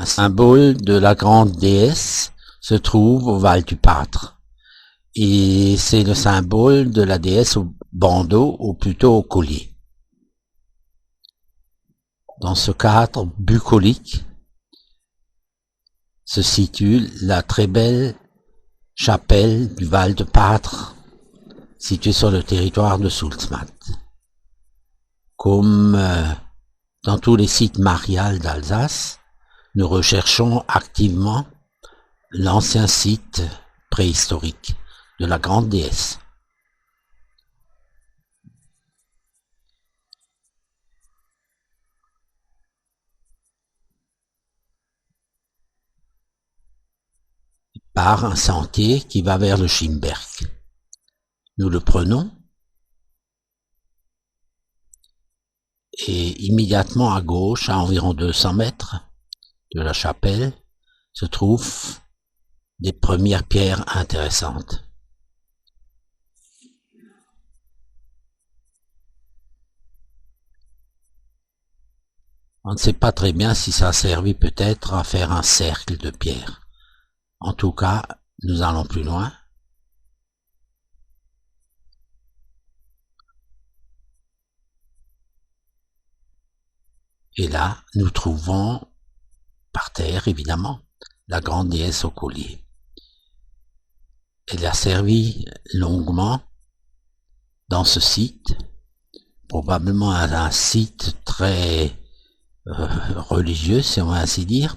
Un symbole de la grande déesse se trouve au Val du Pâtre. Et c'est le symbole de la déesse au bandeau, ou plutôt au collier. Dans ce cadre bucolique se situe la très belle chapelle du Val de Pâtre, située sur le territoire de Soultzmatt. Comme dans tous les sites marials d'Alsace, nous recherchons activement l'ancien site préhistorique de la grande déesse. Par un sentier qui va vers le Schimberg. Nous le prenons et immédiatement à gauche, à environ 200 mètres de la chapelle, se trouvent des premières pierres intéressantes. On ne sait pas très bien si ça a servi peut-être à faire un cercle de pierres. En tout cas, nous allons plus loin. Et là, nous trouvons, par terre évidemment, la grande déesse au collier. Elle a servi longuement dans ce site, probablement un site très religieux, si on va ainsi dire,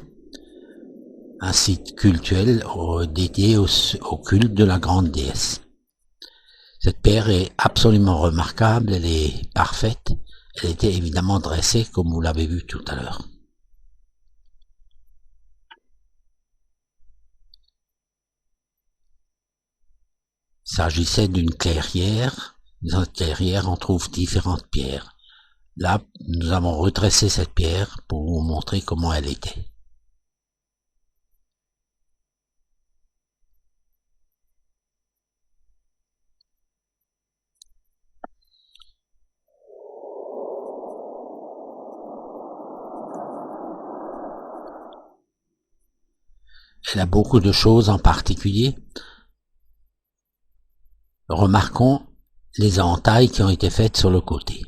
un site cultuel dédié au culte de la grande déesse. Cette pierre est absolument remarquable, elle est parfaite, elle était évidemment dressée comme vous l'avez vu tout à l'heure. Il s'agissait d'une clairière. Dans cette clairière, on trouve différentes pierres. Là, nous avons redressé cette pierre pour vous montrer comment elle était. Elle a beaucoup de choses en particulier. Remarquons les entailles qui ont été faites sur le côté.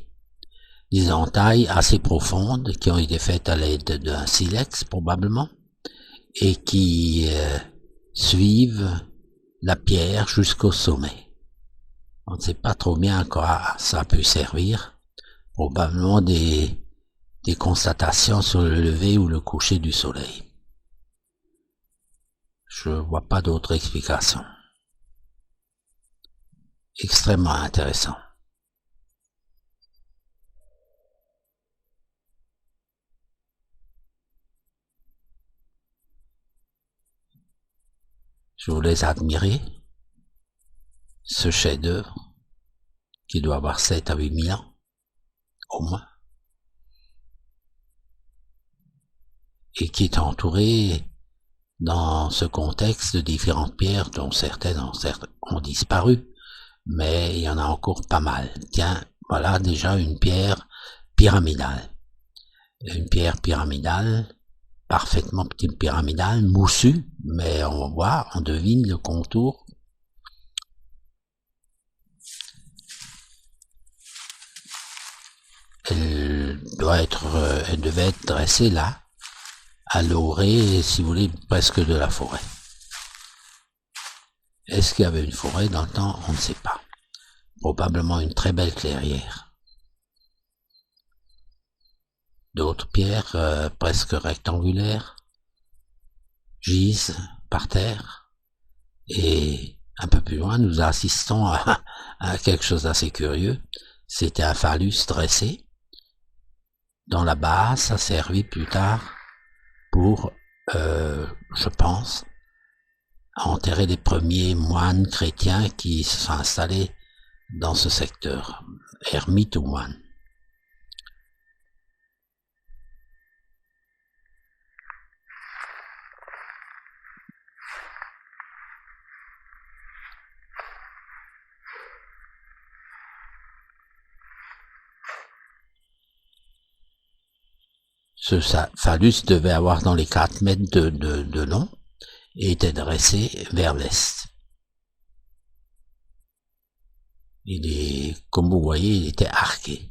Des entailles assez profondes qui ont été faites à l'aide d'un silex probablement et qui suivent la pierre jusqu'au sommet. On ne sait pas trop bien à quoi ça peut servir. Probablement des constatations sur le lever ou le coucher du soleil. Je vois pas d'autre explication. Extrêmement intéressant. Je vous laisse admirer ce chef-d'œuvre qui doit avoir 7 à 8 000 ans, au moins, et qui est entouré dans ce contexte de différentes pierres dont certaines ont disparu, mais il y en a encore pas mal. Tiens, voilà déjà une pierre pyramidale. Une pierre pyramidale, parfaitement pyramidale, moussue, mais on voit, on devine le contour. Elle devait être dressée là, à l'orée, si vous voulez, presque de la forêt. Est-ce qu'il y avait une forêt dans le temps? On ne sait pas. Probablement une très belle clairière. D'autres pierres presque rectangulaires gisent par terre. Et un peu plus loin, nous assistons à quelque chose d'assez curieux. C'était un phallus dressé, dont la base a servi plus tard pour, je pense, enterrer les premiers moines chrétiens qui se sont installés dans ce secteur, ermites ou moines. Ce phallus devait avoir dans les 4 mètres de long et était dressé vers l'est. Comme vous voyez, il était arqué.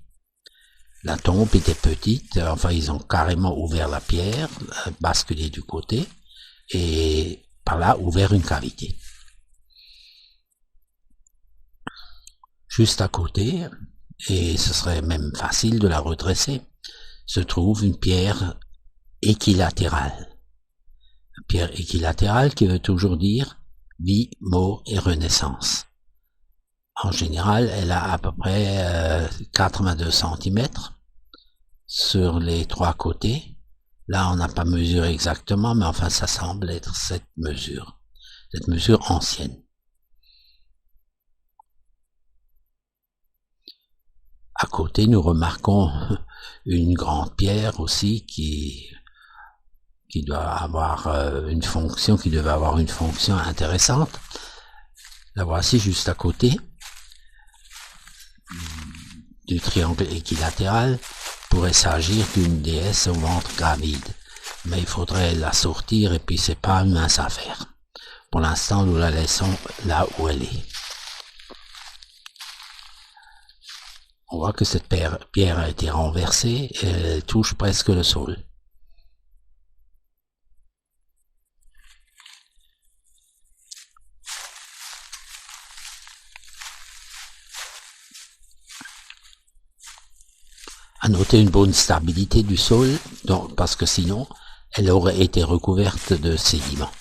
La tombe était petite, enfin ils ont carrément ouvert la pierre, basculé du côté, et par là ouvert une cavité. Juste à côté, et ce serait même facile de la redresser, se trouve une pierre équilatérale. Une pierre équilatérale qui veut toujours dire vie, mort et renaissance. En général, elle a à peu près 82 cm sur les 3 côtés. Là, on n'a pas mesuré exactement, mais enfin, ça semble être cette mesure ancienne. À côté, nous remarquons une grande pierre aussi qui doit avoir une fonction, qui devait avoir une fonction intéressante. La voici juste à côté du triangle équilatéral. Pourrait s'agir d'une déesse au ventre gravide, mais il faudrait la sortir et puis c'est pas une mince affaire. Pour l'instant, nous la laissons là où elle est. On voit que cette pierre a été renversée et elle touche presque le sol. À noter une bonne stabilité du sol, parce que sinon, elle aurait été recouverte de sédiments.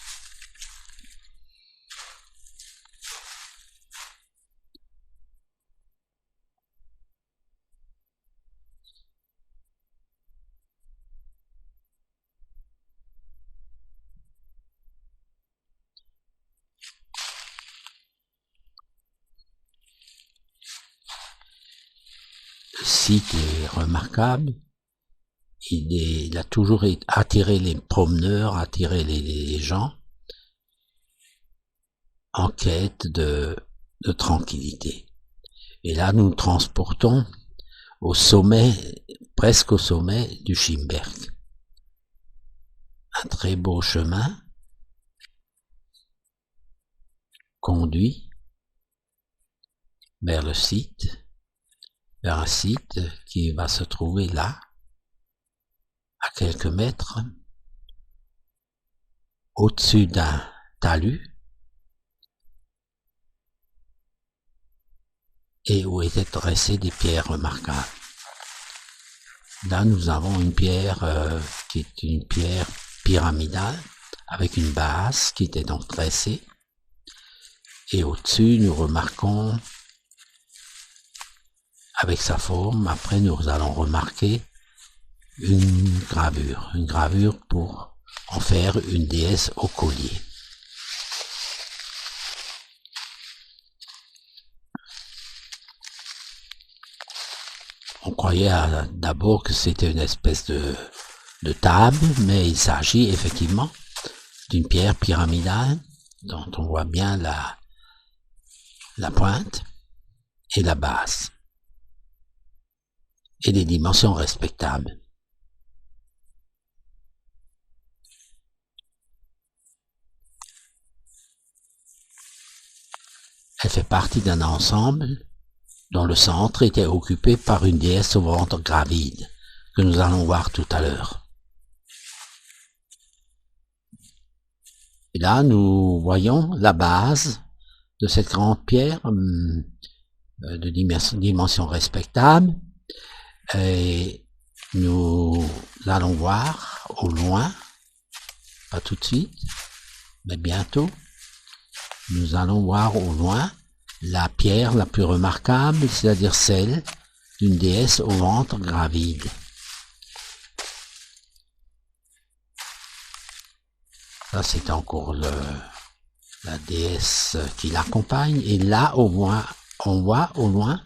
Le site est remarquable. Il a toujours attiré les promeneurs, attiré les gens en quête de tranquillité. Et là, nous nous transportons au sommet, presque au sommet du Schimberg. Un très beau chemin conduit vers le site, vers un site qui va se trouver là, à quelques mètres, au-dessus d'un talus, et où étaient dressées des pierres remarquables. Là, nous avons une pierre qui est une pierre pyramidale, avec une base qui était donc dressée, et au-dessus, nous remarquons, avec sa forme, après nous allons remarquer une gravure pour en faire une déesse au collier. On croyait d'abord que c'était une espèce de table, mais il s'agit effectivement d'une pierre pyramidale dont on voit bien la pointe et la base et des dimensions respectables. Elle fait partie d'un ensemble dont le centre était occupé par une déesse au ventre gravide, que nous allons voir tout à l'heure. Et là, nous voyons la base de cette grande pierre de dimension respectable, et nous allons voir au loin, pas tout de suite, mais bientôt, nous allons voir au loin la pierre la plus remarquable, c'est-à-dire celle d'une déesse au ventre gravide. Ça, c'est encore la déesse qui l'accompagne. Et là, on voit au loin,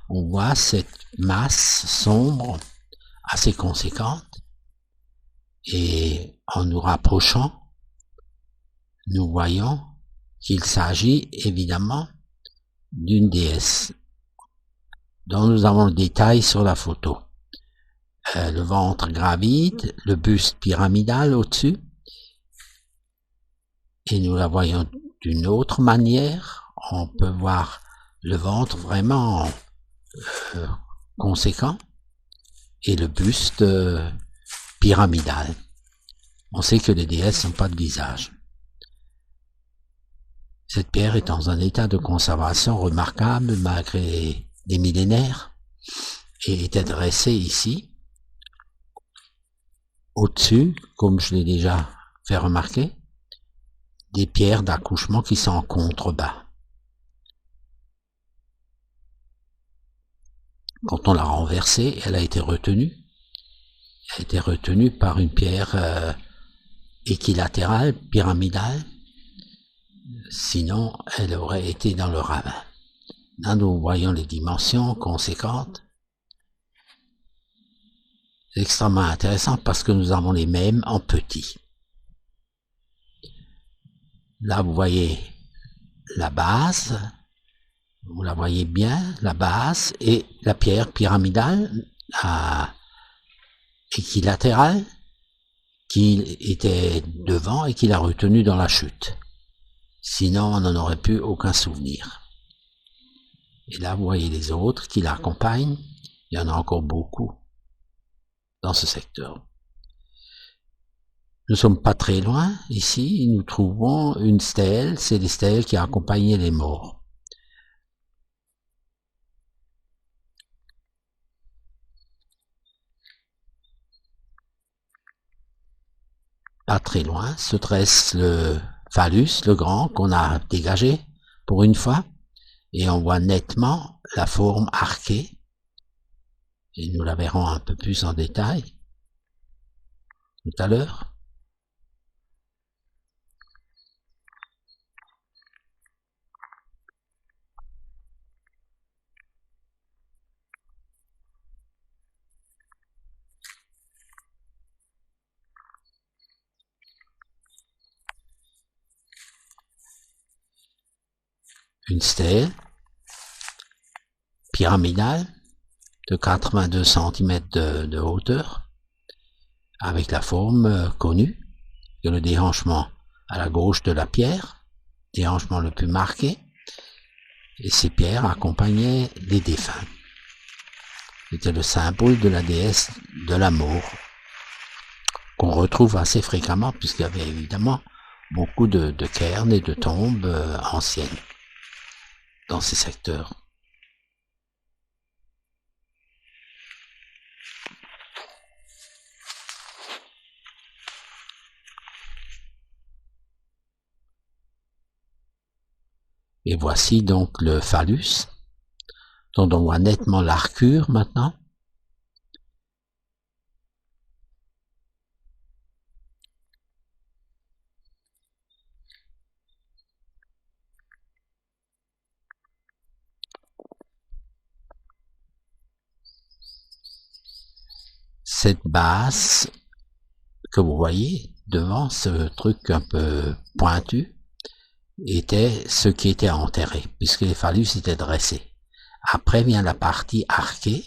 on voit cette masse sombre assez conséquente. Et en nous rapprochant, nous voyons qu'il s'agit évidemment d'une déesse dont nous avons le détail sur la photo. le ventre gravide, le buste pyramidal au-dessus. Et nous la voyons d'une autre manière. On peut voir le ventre vraiment conséquent et le buste pyramidal. On sait que les déesses n'ont pas de visage. Cette pierre est dans un état de conservation remarquable malgré les millénaires et était dressée ici, au-dessus, comme je l'ai déjà fait remarquer, des pierres d'accouchement qui sont en contrebas. Quand on l'a renversée, elle a été retenue. Elle a été retenue par une pierre équilatérale, pyramidale. Sinon, elle aurait été dans le ravin. Là, nous voyons les dimensions conséquentes. C'est extrêmement intéressant parce que nous avons les mêmes en petit. Là, vous voyez la base. Vous la voyez bien, la base et la pierre pyramidale équilatérale qui était devant et qui l'a retenue dans la chute. Sinon, on n'en aurait plus aucun souvenir. Et là, vous voyez les autres qui l'accompagnent. Il y en a encore beaucoup dans ce secteur. Nous ne sommes pas très loin. Ici, nous trouvons une stèle. C'est les stèles qui accompagnaient les morts. Pas très loin se dresse le phallus, le grand, qu'on a dégagé pour une fois. Et on voit nettement la forme arquée. Et nous la verrons un peu plus en détail tout à l'heure. Une stèle pyramidale de 82 cm de hauteur, avec la forme connue, que le déhanchement à la gauche de la pierre, déhanchement le plus marqué, et ces pierres accompagnaient les défunts. C'était le symbole de la déesse de la mort, qu'on retrouve assez fréquemment, puisqu'il y avait évidemment beaucoup de cairns et de tombes anciennes dans ces secteurs. Et voici donc le phallus, dont on voit nettement l'arcure maintenant. Cette base que vous voyez devant ce truc un peu pointu était ce qui était enterré, puisque les phallus étaient dressés. Après vient la partie arquée,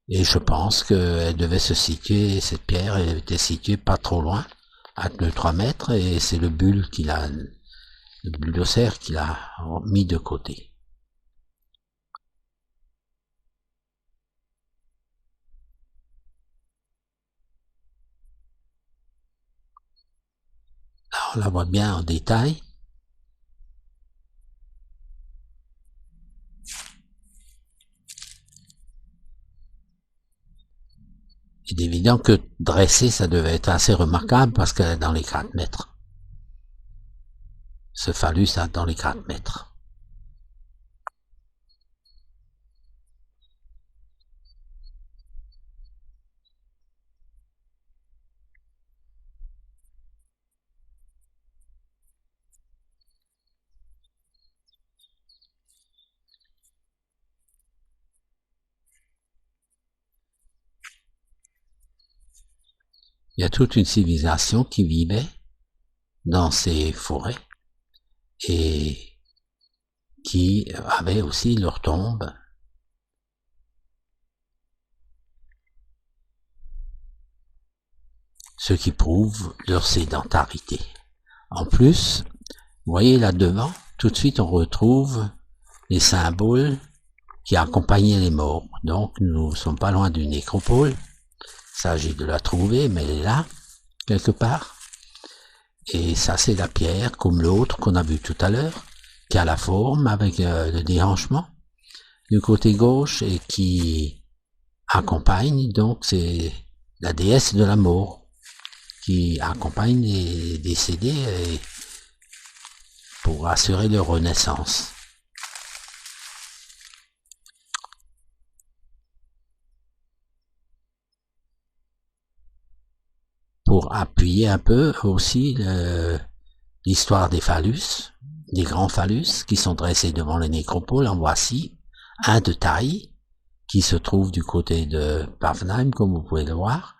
et je pense qu'elle devait se situer, cette pierre, elle était située pas trop loin, à 2-3 mètres, et c'est le bulldozer qui l'a mis de côté. Là, on la voit bien en détail. Il est évident que dresser, ça devait être assez remarquable parce qu'elle est dans les 4 mètres. Ce phallus est dans les 4 mètres. Il y a toute une civilisation qui vivait dans ces forêts et qui avaient aussi leur tombe ce qui prouve leur sédentarité. En plus, vous voyez là devant, tout de suite on retrouve les symboles qui accompagnaient les morts. Donc nous ne sommes pas loin d'une nécropole. Il s'agit de la trouver, mais elle est là, quelque part. Et ça c'est la pierre, comme l'autre qu'on a vu tout à l'heure, qui a la forme avec le déhanchement du côté gauche et qui accompagne, donc c'est la déesse de la mort qui accompagne les décédés pour assurer leur renaissance. Pour appuyer un peu aussi l'histoire des phallus, des grands phallus qui sont dressés devant les nécropoles, en voici un de taille qui se trouve du côté de Pavnheim, comme vous pouvez le voir.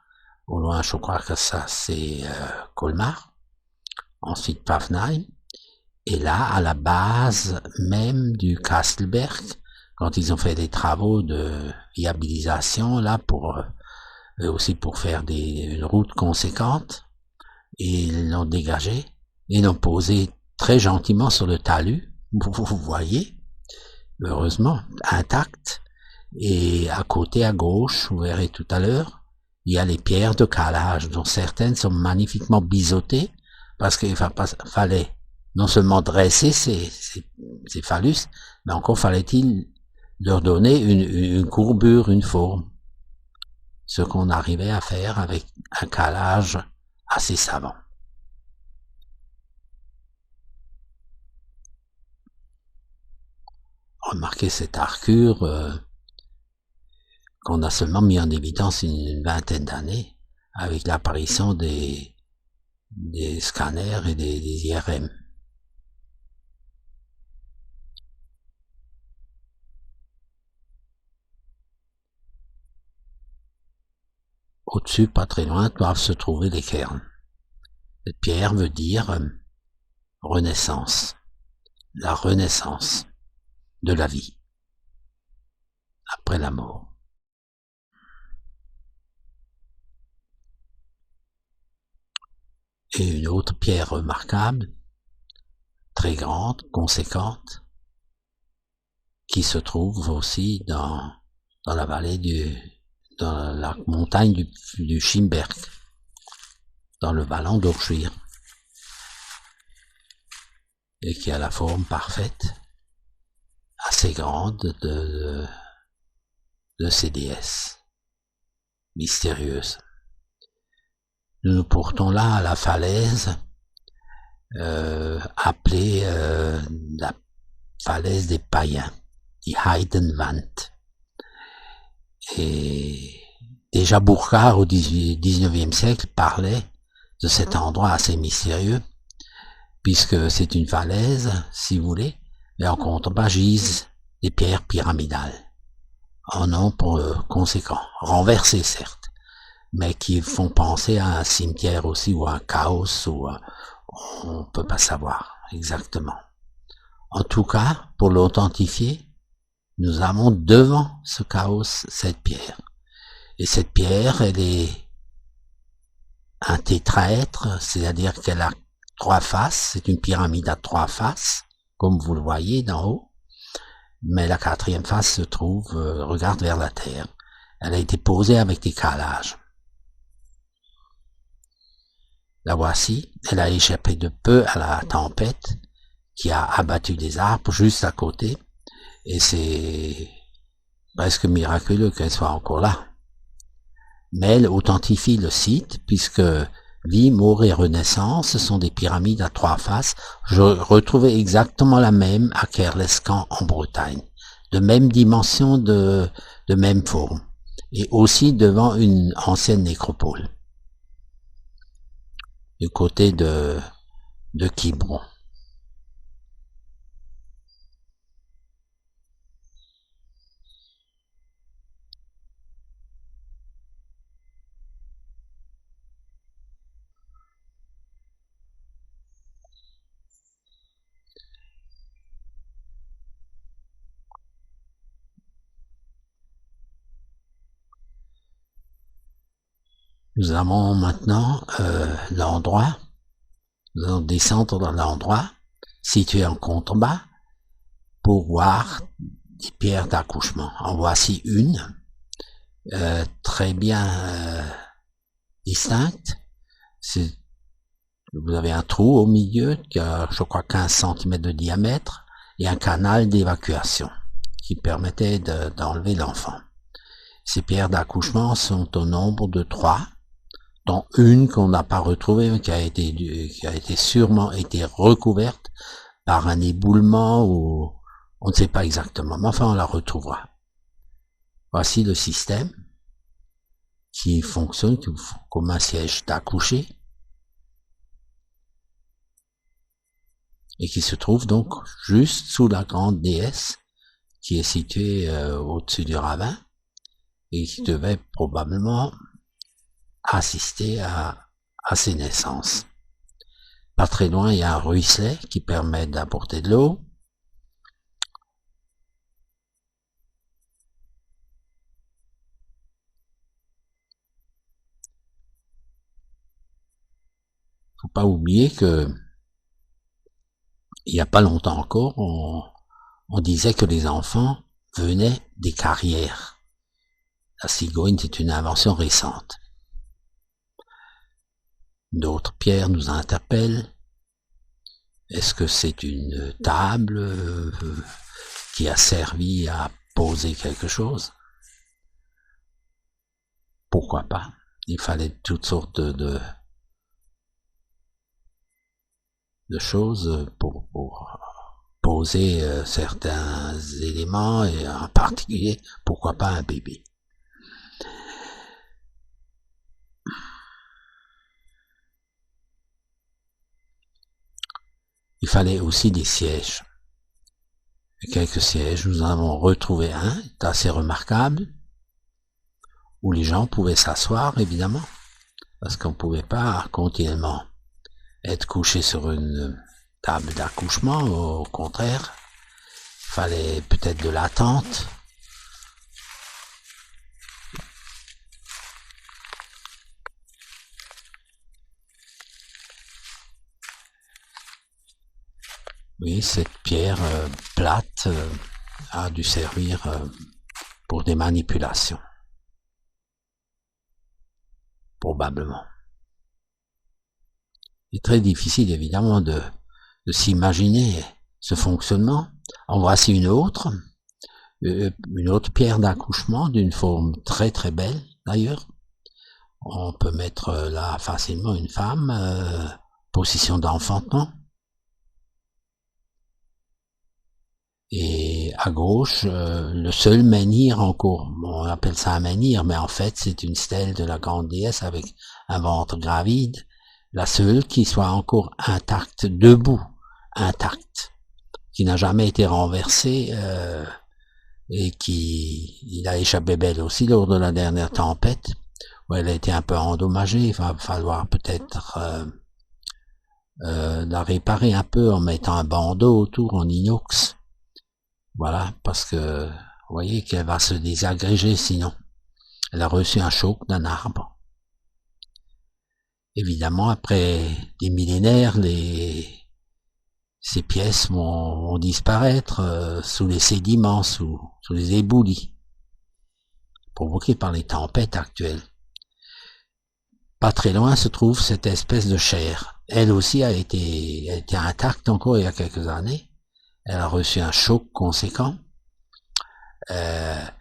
Au loin, je crois que ça c'est Colmar, ensuite Pavnheim, et là, à la base même du Kastelberg, quand ils ont fait des travaux de viabilisation, là, aussi pour faire une route conséquente, et ils l'ont dégagé, et l'ont posé très gentiment sur le talus, vous voyez, heureusement, intact, et à côté, à gauche, vous verrez tout à l'heure, il y a les pierres de calage, dont certaines sont magnifiquement biseautées, parce qu'il fallait non seulement dresser ces phallus, mais encore fallait-il leur donner une courbure, une forme. Ce qu'on arrivait à faire avec un calage assez savant. Remarquez cette arcure qu'on a seulement mis en évidence une vingtaine d'années avec l'apparition des scanners et des IRM. Au-dessus, pas très loin, doivent se trouver les cairns. Cette pierre veut dire renaissance, la renaissance de la vie après la mort. Et une autre pierre remarquable, très grande, conséquente, qui se trouve aussi dans la vallée dans la montagne du Schimberg, dans le vallon d'Orschwir, et qui a la forme parfaite, assez grande de ces déesses mystérieuses. Nous nous portons là à la falaise, appelée la falaise des païens, die Heidenwand. Et déjà Burckhardt au XIXe siècle parlait de cet endroit assez mystérieux, puisque c'est une falaise, si vous voulez, mais en contrebas gisent des pierres pyramidales, en nombre conséquent, renversées certes, mais qui font penser à un cimetière aussi, ou à un chaos, ou on peut pas savoir exactement. En tout cas, pour l'authentifier, nous avons devant ce chaos cette pierre. Et cette pierre, elle est un tétraèdre, c'est-à-dire qu'elle a 3 faces, c'est une pyramide à 3 faces, comme vous le voyez d'en haut, mais la 4e face se trouve, regarde vers la terre. Elle a été posée avec des calages. La voici, elle a échappé de peu à la tempête qui a abattu des arbres juste à côté, et c'est presque miraculeux qu'elle soit encore là. Mais elle authentifie le site, puisque vie, mort et renaissance sont des pyramides à 3 faces. Je retrouvais exactement la même à Kerlescan en Bretagne, de même dimension, de même forme, et aussi devant une ancienne nécropole, du côté de Quiberon. Nous avons maintenant l'endroit, nous allons descendre dans l'endroit situé en contrebas pour voir des pierres d'accouchement. En voici une, très bien distincte. Vous avez un trou au milieu qui a, je crois, 15 cm de diamètre et un canal d'évacuation qui permettait d'enlever l'enfant. Ces pierres d'accouchement sont au nombre de 3, dont une qu'on n'a pas retrouvée, mais qui a été sûrement été recouverte par un éboulement ou on ne sait pas exactement, mais enfin on la retrouvera. Voici le système qui fonctionne comme un siège d'accoucher et qui se trouve donc juste sous la grande déesse qui est située au-dessus du ravin et qui devait probablement assister à ces naissances. Pas très loin, il y a un ruisselet qui permet d'apporter de l'eau. Faut pas oublier que il y a pas longtemps encore, on disait que les enfants venaient des carrières. La cigogne, c'est une invention récente. D'autres pierres nous interpellent. Est-ce que c'est une table qui a servi à poser quelque chose? Pourquoi pas? Il fallait toutes sortes de choses pour poser certains éléments et en particulier, pourquoi pas un bébé? Il fallait aussi des sièges. Et quelques sièges, nous en avons retrouvé un, assez remarquable, où les gens pouvaient s'asseoir, évidemment, parce qu'on ne pouvait pas continuellement être couché sur une table d'accouchement, au contraire, il fallait peut-être de l'attente. Oui, cette pierre plate a dû servir pour des manipulations. Probablement. C'est très difficile, évidemment, de s'imaginer ce fonctionnement. En voici une autre pierre d'accouchement d'une forme très très belle, d'ailleurs. On peut mettre là facilement une femme, position d'enfantement. Et à gauche, le seul menhir encore, on appelle ça un menhir, mais en fait c'est une stèle de la grande déesse avec un ventre gravide, la seule qui soit encore intacte, debout, intacte, qui n'a jamais été renversée et il a échappé belle aussi lors de la dernière tempête, où elle a été un peu endommagée. Il va falloir peut-être la réparer un peu en mettant un bandeau autour en inox. Voilà, parce que vous voyez qu'elle va se désagréger sinon. Elle a reçu un choc d'un arbre. Évidemment, après des millénaires, ces pièces vont disparaître sous les sédiments, sous les éboulis, provoqués par les tempêtes actuelles. Pas très loin se trouve cette espèce de chair. Elle aussi a été intacte encore il y a quelques années. Elle a reçu un choc conséquent. Elle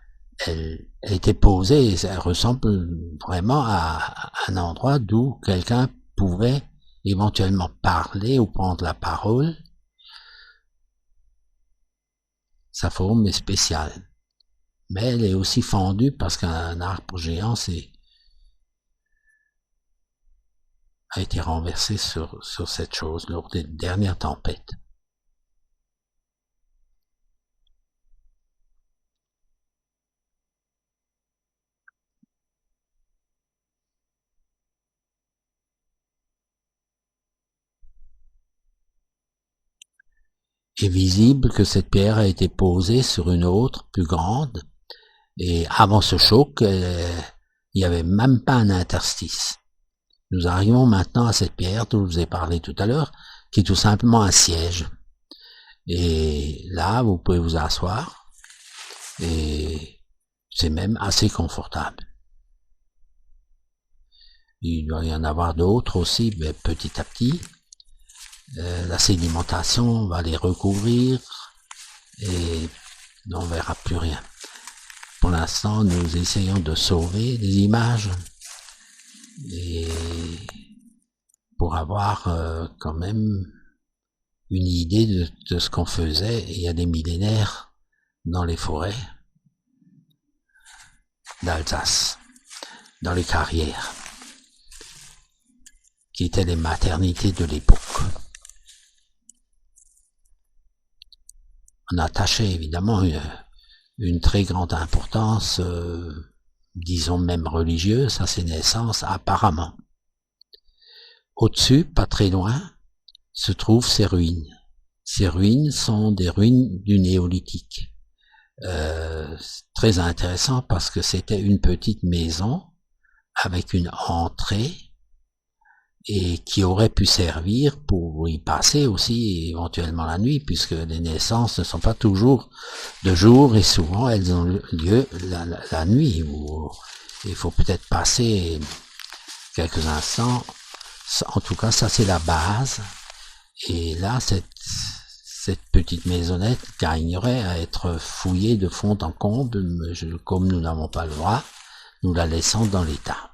était posée et ça ressemble vraiment à un endroit d'où quelqu'un pouvait éventuellement parler ou prendre la parole. Sa forme est spéciale. Mais elle est aussi fendue parce qu'un arbre géant a été renversé sur cette chose lors des dernières tempêtes. Il est visible que cette pierre a été posée sur une autre, plus grande, et avant ce choc, Il n'y avait même pas un interstice. Nous arrivons maintenant à cette pierre dont je vous ai parlé tout à l'heure, qui est tout simplement un siège. Et là, vous pouvez vous asseoir, et c'est même assez confortable. Il doit y en avoir d'autres aussi, mais petit à petit. La sédimentation va les recouvrir, et on verra plus rien. Pour l'instant, nous essayons de sauver les images, et pour avoir quand même une idée de ce qu'on faisait il y a des millénaires dans les forêts d'Alsace, dans les carrières, qui étaient les maternités de l'époque. On attachait évidemment une très grande importance, disons même religieuse, à ces naissances, apparemment. Au-dessus, pas très loin, se trouvent ces ruines. Ces ruines sont des ruines du néolithique. Très intéressant parce que c'était une petite maison avec une entrée et qui aurait pu servir pour y passer aussi éventuellement la nuit, puisque les naissances ne sont pas toujours de jour et souvent elles ont lieu la nuit, où il faut peut-être passer quelques instants. En tout cas, ça c'est la base. Et là, cette petite maisonnette gagnerait à être fouillée de fond en comble, mais comme nous n'avons pas le droit, nous la laissons dans l'état.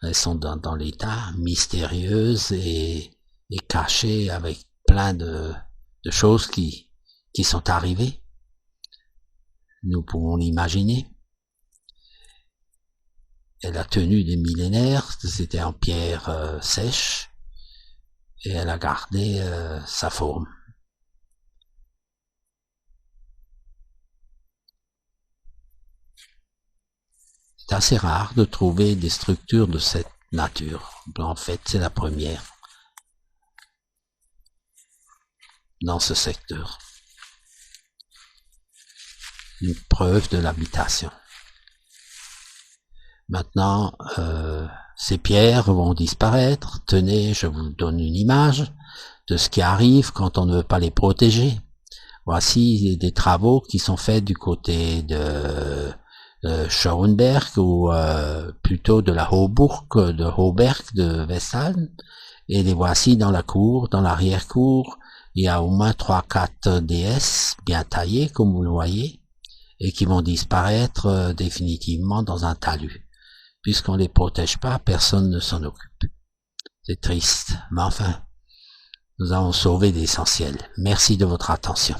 Elles sont dans l'état mystérieuse et cachée avec plein de choses qui sont arrivées. Nous pouvons l'imaginer. Elle a tenu des millénaires, c'était en pierre sèche, et elle a gardé sa forme. C'est assez rare de trouver des structures de cette nature. En fait, c'est la première dans ce secteur. Une preuve de l'habitation. Maintenant, ces pierres vont disparaître. Tenez, je vous donne une image de ce qui arrive quand on ne veut pas les protéger. Voici des travaux qui sont faits du côté de Schauenberg, ou plutôt de la Hauburg, de Hauberg, de Westphalen, et les voici dans la cour, dans l'arrière-cour. Il y a au moins 3-4 déesses bien taillées, comme vous le voyez, et qui vont disparaître définitivement dans un talus. Puisqu'on les protège pas, personne ne s'en occupe. C'est triste, mais enfin, nous avons sauvé l'essentiel. Merci de votre attention.